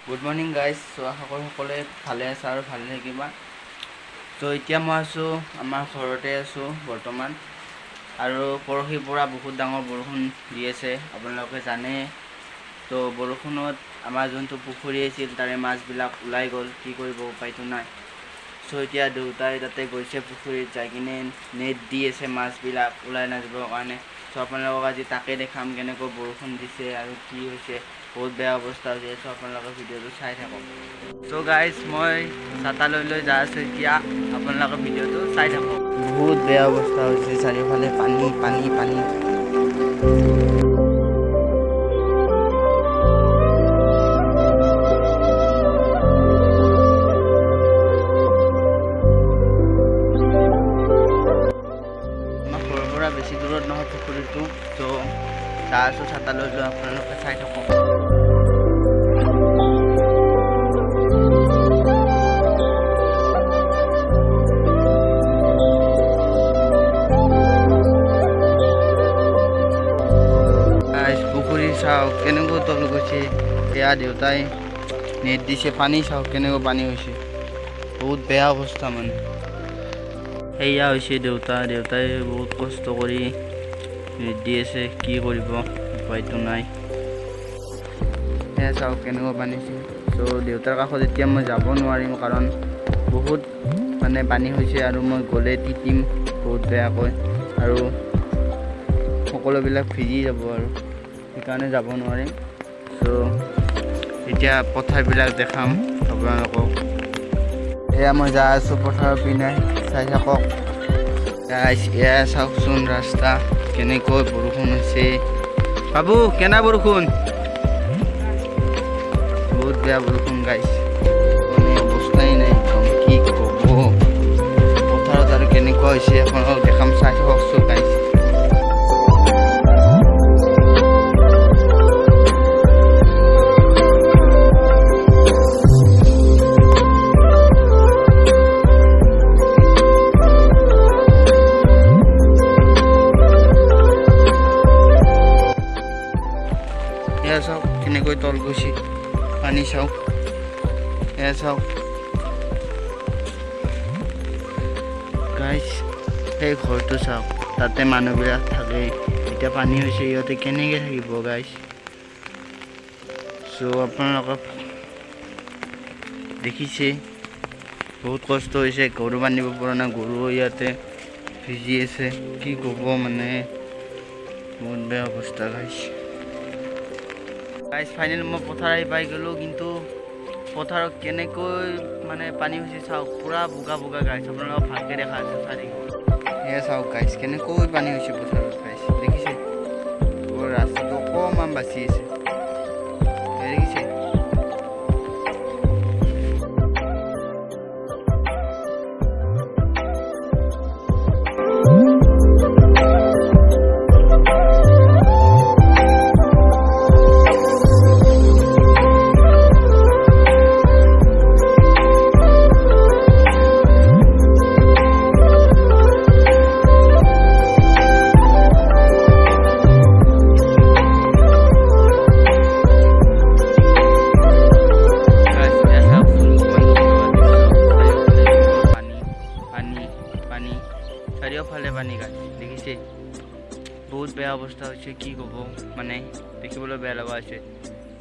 Good morning guys. So সকলে ভালে আছে আৰু ভালে থাকিবা। So এতিয়া মই আছো আমাৰ ঘৰতে আছো বৰ্তমান আৰু পৰহিৰ পৰা বহুত ডাঙৰ বৰষুণ দি আছে আপোনালোকে জানে। তো বৰষুণত আমাৰ যোনটো পুখুৰী আছিল তাৰে মাছবিলাক ওলাই গ'ল, কি কৰিব উপায়টো নাই। So এতিয়া দেউতাই তাতে গৈছে পুখুৰীত যাই কিনে নেট দি আছে মাছবিলাক ওলাই নাযাবৰ কাৰণে। So আপোনালোকক আজি তাকে দেখাম কেনেকৈ বৰষুণ দিছে আৰু কি হৈছে, বহুত বেয়া অৱস্থা হৈছে। So আপোনালোকে ভিডিঅ'টো চাই থাকক। So guys, মই ছাতা লৈ যাই আছোঁ এতিয়া, আপোনালোকে ভিডিঅ'টো চাই থাকক। বহুত বেয়া অৱস্থা হৈছে, চাৰিওফালে পানী পানী পানী। বেছি দূৰত নহয় পুখুৰীটো। তো যাই আছোঁ ছাতা লৈ আপোনালোকে চাই থাকক। পুখুৰী চাওক কেনেকৈ তল গৈছে, এয়া দেউতাই নেট দিছে, পানী চাওক কেনেকৈ পানী হৈছে, বহুত বেয়া অৱস্থা মানে। সেয়া হৈছে দেউতাই বহুত কষ্ট কৰি দি আছে, কি কৰিব উপায়টো নাই। সেয়া চাওক কেনেকুৱা পানীছে। চ' দেউতাৰ কাষত এতিয়া মই যাব নোৱাৰিম কাৰণ বহুত মানে পানী হৈছে আৰু মই গ'লে তিতিম বহুত বেয়াকৈ আৰু সকলোবিলাক ভিজি যাব আৰু সেইকাৰণে যাব নোৱাৰিম। চ' এতিয়া পথাৰবিলাক দেখাম আপোনালোকক। এয়া মই যাই আছোঁ পথাৰৰ পিনে, চাই থাকক। এয়া চাওকচোন ৰাস্তা কেনেকৈ বৰষুণ হৈছে। বাবু কেনা বৰষুণ, বহুত বেয়া বৰষুণ গাইছ, মানে অৱস্থাই নাই কি ক'ব। পথাৰত আৰু কেনেকুৱা হৈছে আপোনালোকক দেখাম, চাই থাককচোন গাইছ। এয়া চাওক কেনেকৈ তল গৈছে, পানী চাওক। এয়া চাওক গাইছ, সেই ঘৰটো চাওক, তাতে মানুহবিলাক থাকে। এতিয়া পানী হৈছে, সিহঁতে কেনেকৈ থাকিব গাইছ। চ' আপোনালোকক দেখিছে বহুত কষ্ট হৈছে, গৰু বান্ধিব পৰা নাই, গৰু ইয়াতে ভিজি আছে, কি ক'ব মানে বহুত বেয়া অৱস্থা গাইছ। ফাইনেল মই পথাৰ আহি পাই গ'লোঁ, কিন্তু পথাৰত কেনেকৈ মানে পানী হৈছে চাওক, পূৰা বোকা বোকা গাইছ। আপোনালোকক ভালকৈ দেখা আছে, চাই সেয়া চাওক গাইছ কেনেকৈ পানী হৈছে পথাৰত গাইছ, দেখিছে। ৰাস্তাটো অকণমান বাচি আছে, দেখিছে। চাৰিওফালে পানী গাছ, দেখিছে বহুত বেয়া অৱস্থা হৈছে, কি ক'ব মানে দেখিবলৈ বেয়া লগা হৈছে।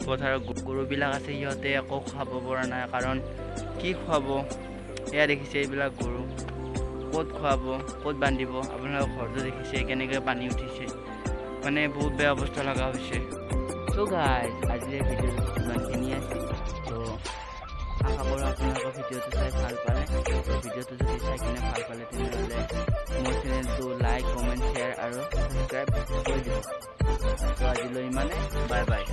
পথাৰত গৰুবিলাক আছে, সিহঁতে একো খাব পৰা নাই, কাৰণ কি খুৱাব। এয়া দেখিছে এইবিলাক গৰু ক'ত খুৱাব, ক'ত বান্ধিব। আপোনালোকৰ ঘৰটো দেখিছে কেনেকৈ পানী উঠিছে, মানে বহুত বেয়া অৱস্থা লগা হৈছে। চ' গাইজ আজিৰ ভিডিঅ'টো ইমানখিনি আছে। ত' আশা কৰোঁ আপোনালোকৰ ভিডিঅ'টো চাই ভাল পালে। ভিডিঅ'টো যদি চাই কিনে ভাল পালে তেনেহ'লে মোৰ চেনেলটো লাইক, কমেণ্ট, শ্বেয়াৰ আৰু ছাবস্ক্ৰাইব কৰি দিব। ত' আজিলৈ ইমানে, বাই বাই।